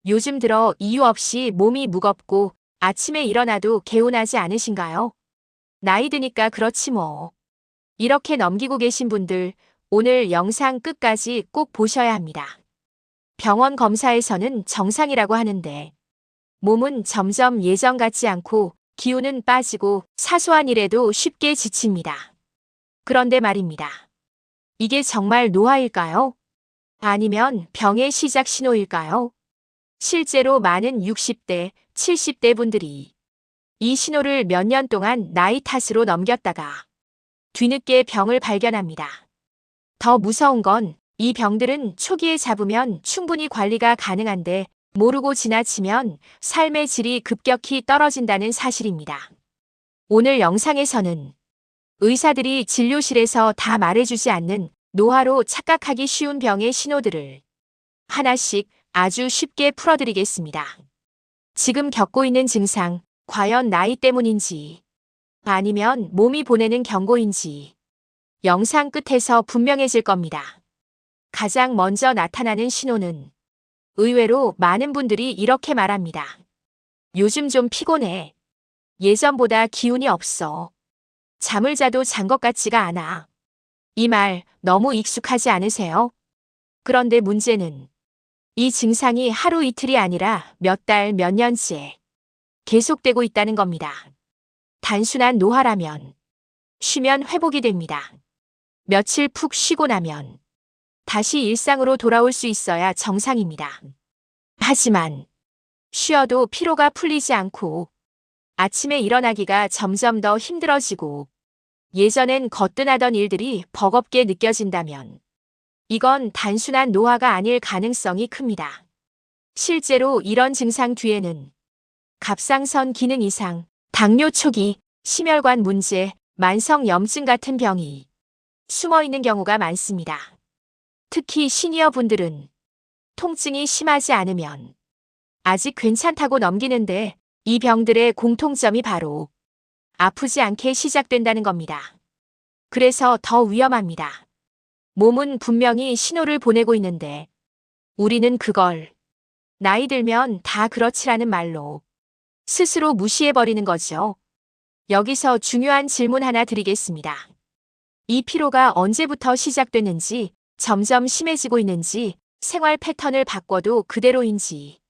요즘 들어 이유 없이 몸이 무겁고 아침에 일어나도 개운하지 않으신가요? 나이 드니까 그렇지 뭐. 이렇게 넘기고 계신 분들, 오늘 영상 끝까지 꼭 보셔야 합니다. 병원 검사에서는 정상이라고 하는데, 몸은 점점 예전 같지 않고 기운은 빠지고 사소한 일에도 쉽게 지칩니다. 그런데 말입니다. 이게 정말 노화일까요? 아니면 병의 시작 신호일까요? 실제로 많은 60대, 70대 분들이 이 신호를 몇 년 동안 나이 탓으로 넘겼다가 뒤늦게 병을 발견합니다. 더 무서운 건 이 병들은 초기에 잡으면 충분히 관리가 가능한데 모르고 지나치면 삶의 질이 급격히 떨어진다는 사실입니다. 오늘 영상에서는 의사들이 진료실에서 다 말해주지 않는 노화로 착각하기 쉬운 병의 신호들을 하나씩 아주 쉽게 풀어드리겠습니다. 지금 겪고 있는 증상, 과연 나이 때문인지 아니면 몸이 보내는 경고인지 영상 끝에서 분명해질 겁니다. 가장 먼저 나타나는 신호는 의외로 많은 분들이 이렇게 말합니다. 요즘 좀 피곤해. 예전보다 기운이 없어. 잠을 자도 잔 것 같지가 않아. 이 말 너무 익숙하지 않으세요? 그런데 문제는 이 증상이 하루 이틀이 아니라 몇 달, 몇 년째 계속되고 있다는 겁니다. 단순한 노화라면 쉬면 회복이 됩니다. 며칠 푹 쉬고 나면 다시 일상으로 돌아올 수 있어야 정상입니다. 하지만 쉬어도 피로가 풀리지 않고 아침에 일어나기가 점점 더 힘들어지고 예전엔 거뜬하던 일들이 버겁게 느껴진다면 이건 단순한 노화가 아닐 가능성이 큽니다. 실제로 이런 증상 뒤에는 갑상선 기능 이상, 당뇨 초기, 심혈관 문제, 만성염증 같은 병이 숨어 있는 경우가 많습니다. 특히 시니어 분들은 통증이 심하지 않으면 아직 괜찮다고 넘기는데 이 병들의 공통점이 바로 아프지 않게 시작된다는 겁니다. 그래서 더 위험합니다. 몸은 분명히 신호를 보내고 있는데 우리는 그걸 나이 들면 다 그렇지라는 말로 스스로 무시해버리는 거죠. 여기서 중요한 질문 하나 드리겠습니다. 이 피로가 언제부터 시작됐는지, 점점 심해지고 있는지, 생활 패턴을 바꿔도 그대로인지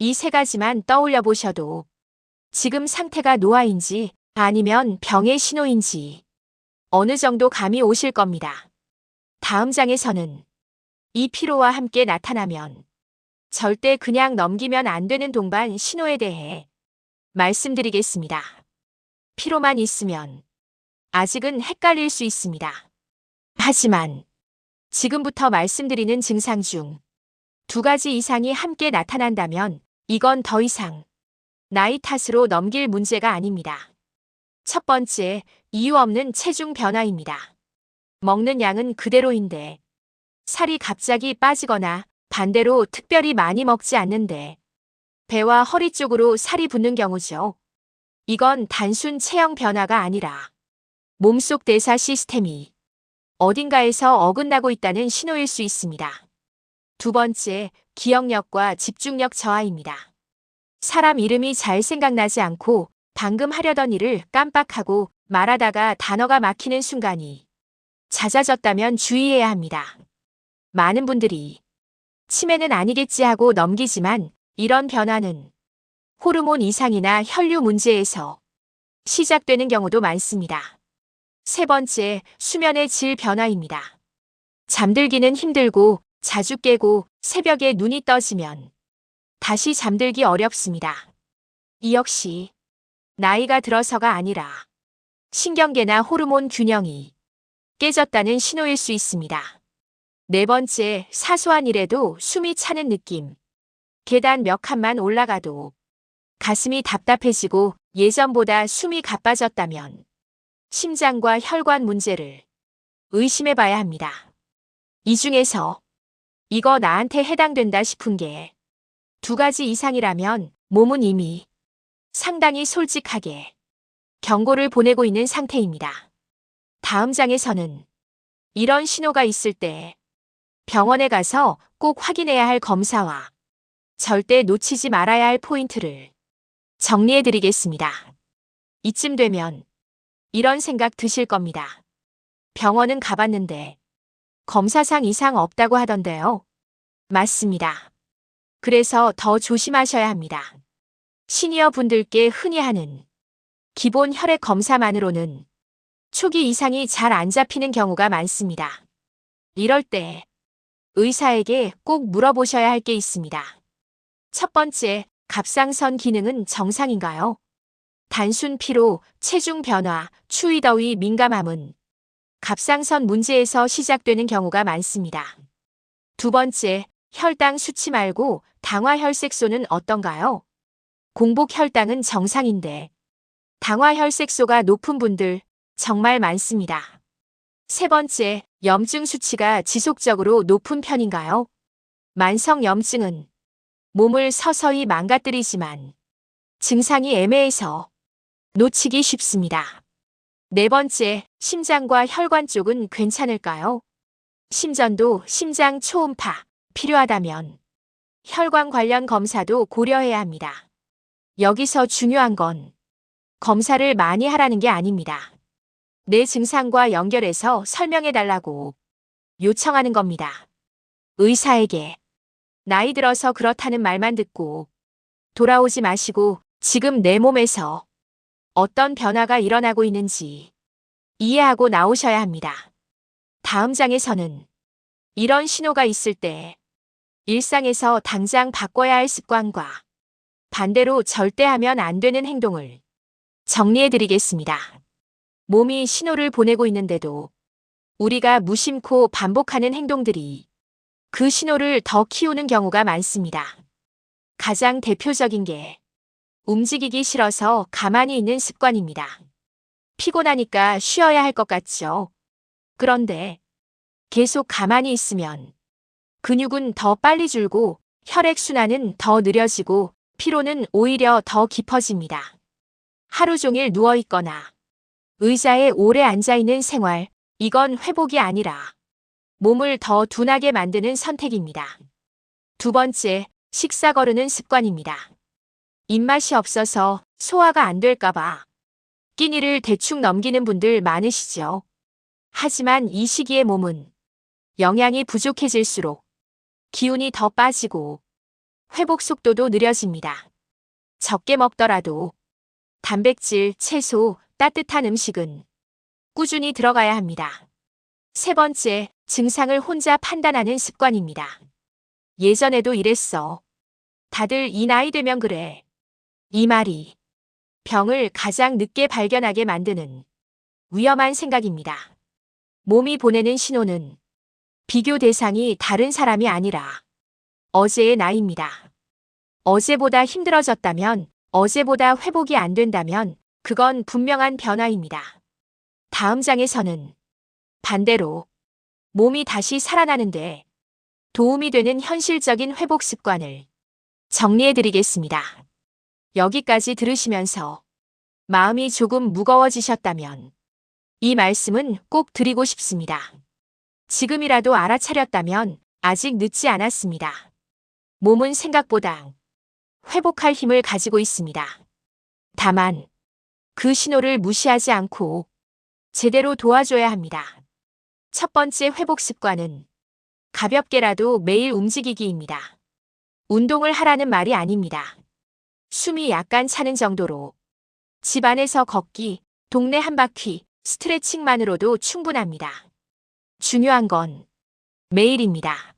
이 세 가지만 떠올려 보셔도 지금 상태가 노화인지 아니면 병의 신호인지 어느 정도 감이 오실 겁니다. 다음 장에서는 이 피로와 함께 나타나면 절대 그냥 넘기면 안 되는 동반 신호에 대해 말씀드리겠습니다. 피로만 있으면 아직은 헷갈릴 수 있습니다. 하지만 지금부터 말씀드리는 증상 중 두 가지 이상이 함께 나타난다면 이건 더 이상 나이 탓으로 넘길 문제가 아닙니다. 첫 번째, 이유 없는 체중 변화입니다. 먹는 양은 그대로인데 살이 갑자기 빠지거나 반대로 특별히 많이 먹지 않는데 배와 허리 쪽으로 살이 붙는 경우죠. 이건 단순 체형 변화가 아니라 몸속 대사 시스템이 어딘가에서 어긋나고 있다는 신호일 수 있습니다. 두 번째, 기억력과 집중력 저하입니다. 사람 이름이 잘 생각나지 않고 방금 하려던 일을 깜빡하고 말하다가 단어가 막히는 순간이 잦아졌다면 주의해야 합니다. 많은 분들이 치매는 아니겠지 하고 넘기지만 이런 변화는 호르몬 이상이나 혈류 문제에서 시작되는 경우도 많습니다. 세 번째, 수면의 질 변화입니다. 잠들기는 힘들고 자주 깨고 새벽에 눈이 떠지면 다시 잠들기 어렵습니다. 이 역시 나이가 들어서가 아니라 신경계나 호르몬 균형이 깨졌다는 신호일 수 있습니다. 네 번째, 사소한 일에도 숨이 차는 느낌. 계단 몇 칸만 올라가도 가슴이 답답해지고 예전보다 숨이 가빠졌다면 심장과 혈관 문제를 의심해 봐야 합니다. 이 중에서 이거 나한테 해당된다 싶은 게 두 가지 이상이라면 몸은 이미 상당히 솔직하게 경고를 보내고 있는 상태입니다. 다음 장에서는 이런 신호가 있을 때 병원에 가서 꼭 확인해야 할 검사와 절대 놓치지 말아야 할 포인트를 정리해 드리겠습니다. 이쯤 되면 이런 생각 드실 겁니다. 병원은 가봤는데 검사상 이상 없다고 하던데요. 맞습니다. 그래서 더 조심하셔야 합니다. 시니어 분들께 흔히 하는 기본 혈액 검사만으로는 초기 이상이 잘 안 잡히는 경우가 많습니다. 이럴 때 의사에게 꼭 물어보셔야 할 게 있습니다. 첫 번째, 갑상선 기능은 정상인가요? 단순 피로, 체중 변화, 추위 더위 민감함은 갑상선 문제에서 시작되는 경우가 많습니다. 두 번째, 혈당 수치 말고 당화혈색소는 어떤가요? 공복 혈당은 정상인데 당화혈색소가 높은 분들 정말 많습니다. 세 번째, 염증 수치가 지속적으로 높은 편인가요? 만성 염증은 몸을 서서히 망가뜨리지만 증상이 애매해서 놓치기 쉽습니다. 네 번째, 심장과 혈관 쪽은 괜찮을까요? 심전도 심장 초음파 필요하다면 혈관 관련 검사도 고려해야 합니다. 여기서 중요한 건 검사를 많이 하라는 게 아닙니다. 내 증상과 연결해서 설명해 달라고 요청하는 겁니다. 의사에게 나이 들어서 그렇다는 말만 듣고 돌아오지 마시고 지금 내 몸에서 어떤 변화가 일어나고 있는지 이해하고 나오셔야 합니다. 다음 장에서는 이런 신호가 있을 때 일상에서 당장 바꿔야 할 습관과 반대로 절대 하면 안 되는 행동을 정리해 드리겠습니다. 몸이 신호를 보내고 있는데도 우리가 무심코 반복하는 행동들이 그 신호를 더 키우는 경우가 많습니다. 가장 대표적인 게 움직이기 싫어서 가만히 있는 습관입니다. 피곤하니까 쉬어야 할 것 같죠? 그런데 계속 가만히 있으면 근육은 더 빨리 줄고 혈액순환은 더 느려지고 피로는 오히려 더 깊어집니다. 하루 종일 누워있거나 의자에 오래 앉아있는 생활, 이건 회복이 아니라 몸을 더 둔하게 만드는 선택입니다. 두 번째, 식사 거르는 습관입니다. 입맛이 없어서 소화가 안 될까봐 끼니를 대충 넘기는 분들 많으시죠? 하지만 이 시기의 몸은 영양이 부족해질수록 기운이 더 빠지고 회복 속도도 느려집니다. 적게 먹더라도 단백질, 채소, 따뜻한 음식은 꾸준히 들어가야 합니다. 세 번째, 증상을 혼자 판단하는 습관입니다. 예전에도 이랬어. 다들 이 나이 되면 그래. 이 말이 병을 가장 늦게 발견하게 만드는 위험한 생각입니다. 몸이 보내는 신호는 비교 대상이 다른 사람이 아니라 어제의 나이입니다. 어제보다 힘들어졌다면, 어제보다 회복이 안 된다면 그건 분명한 변화입니다. 다음 장에서는 반대로 몸이 다시 살아나는데 도움이 되는 현실적인 회복 습관을 정리해 드리겠습니다. 여기까지 들으시면서 마음이 조금 무거워지셨다면 이 말씀은 꼭 드리고 싶습니다. 지금이라도 알아차렸다면 아직 늦지 않았습니다. 몸은 생각보다 회복할 힘을 가지고 있습니다. 다만 그 신호를 무시하지 않고 제대로 도와줘야 합니다. 첫 번째 회복 습관은 가볍게라도 매일 움직이기입니다. 운동을 하라는 말이 아닙니다. 숨이 약간 차는 정도로 집 안에서 걷기, 동네 한 바퀴, 스트레칭만으로도 충분합니다. 중요한 건 매일입니다.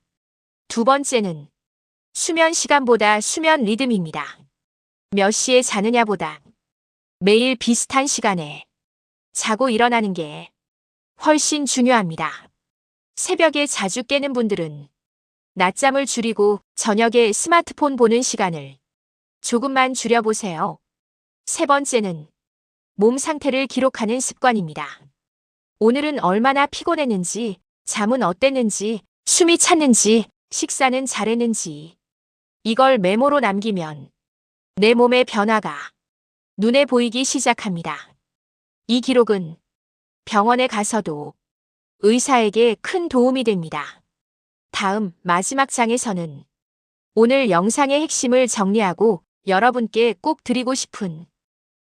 두 번째는 수면 시간보다 수면 리듬입니다. 몇 시에 자느냐보다 매일 비슷한 시간에 자고 일어나는 게 훨씬 중요합니다. 새벽에 자주 깨는 분들은 낮잠을 줄이고 저녁에 스마트폰 보는 시간을 조금만 줄여보세요. 세 번째는 몸 상태를 기록하는 습관입니다. 오늘은 얼마나 피곤했는지, 잠은 어땠는지, 숨이 찼는지, 식사는 잘했는지 이걸 메모로 남기면 내 몸의 변화가 눈에 보이기 시작합니다. 이 기록은 병원에 가서도 의사에게 큰 도움이 됩니다. 다음 마지막 장에서는 오늘 영상의 핵심을 정리하고 여러분께 꼭 드리고 싶은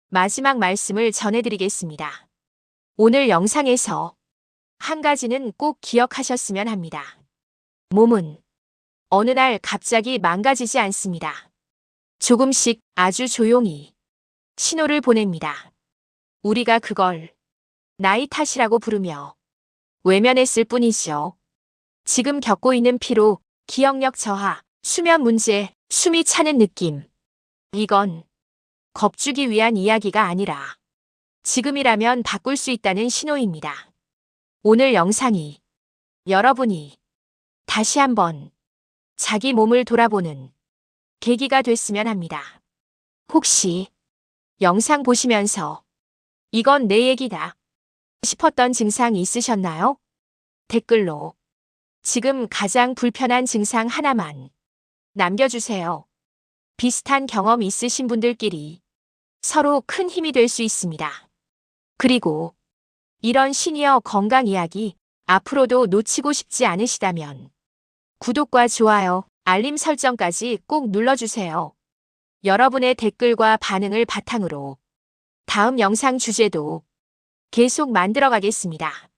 마지막 말씀을 전해드리겠습니다. 오늘 영상에서 한 가지는 꼭 기억하셨으면 합니다. 몸은 어느 날 갑자기 망가지지 않습니다. 조금씩 아주 조용히 신호를 보냅니다. 우리가 그걸 나이 탓이라고 부르며 외면했을 뿐이죠. 지금 겪고 있는 피로, 기억력 저하, 수면 문제, 숨이 차는 느낌. 이건 겁주기 위한 이야기가 아니라 지금이라면 바꿀 수 있다는 신호입니다. 오늘 영상이 여러분이 다시 한번 자기 몸을 돌아보는 계기가 됐으면 합니다. 혹시 영상 보시면서 이건 내 얘기다 싶었던 증상 있으셨나요? 댓글로 지금 가장 불편한 증상 하나만 남겨주세요. 비슷한 경험 있으신 분들끼리 서로 큰 힘이 될 수 있습니다. 그리고 이런 시니어 건강 이야기 앞으로도 놓치고 싶지 않으시다면 구독과 좋아요, 알림 설정까지 꼭 눌러주세요. 여러분의 댓글과 반응을 바탕으로 다음 영상 주제도 계속 만들어 가겠습니다.